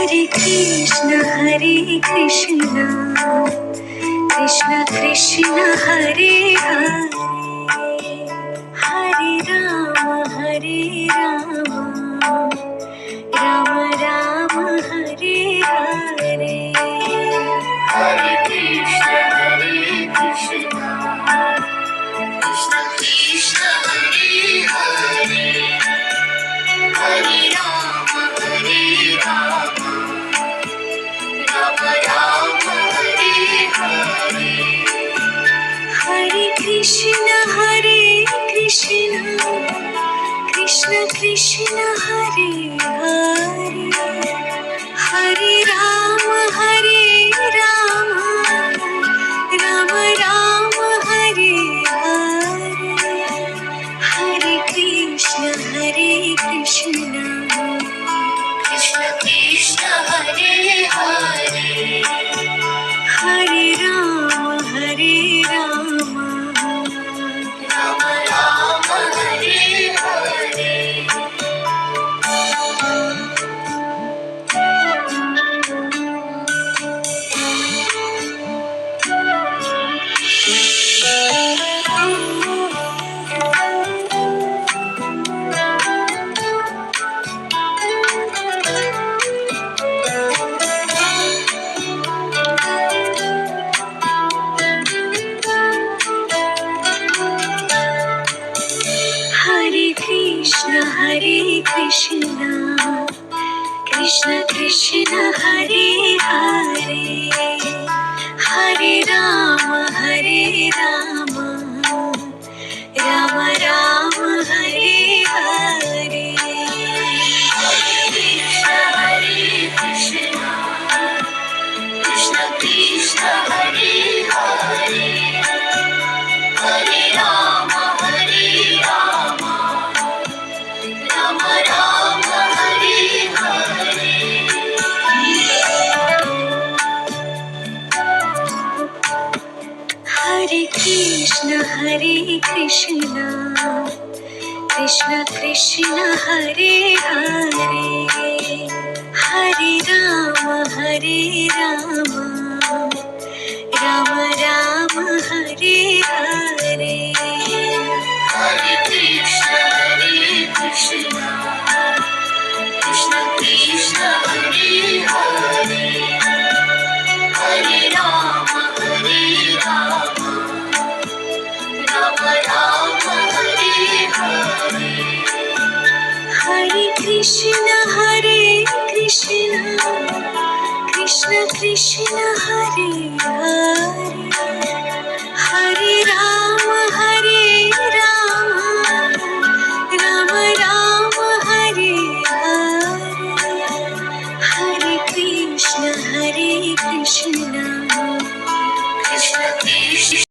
Hare Krishna, Krishna Krishna Hare Hare, Hare Rama Hare Rama, Rama Rama Hare Hare. Hare Krishna Krishna Krishna Hare Hare, Hare Rama Hare Rama, Rama Rama Hare Hare. Hare Krishna Krishna Krishna Hare Hare, Hare Rama Hare Rama, Rama Rama Hare Hare. Hare Krishna Krishna Krishna Hare Hare, Hare Rama Hare Rama, Rama Rama Hare Hare. Hare Krishna Krishna Krishna Hare Hare, Hare Rama Hare Rama, Rama Rama Hare Hare. Hare Krishna Krishna Krishna Hare Hare, Hare Rama Hare Rama, Rama Rama Hare Hare. Hare Krishna Krishna Krishna Hare Hare, Hare Rama Hare Rama, Rama Rama Hare Hare. Hare Krishna Krishna Krishna Hare Hare, Hare Rama Hare Rama, Rama Rama Hare Hare. Hare Krishna Krishna Krishna Hare Hare, Hare Rama Hare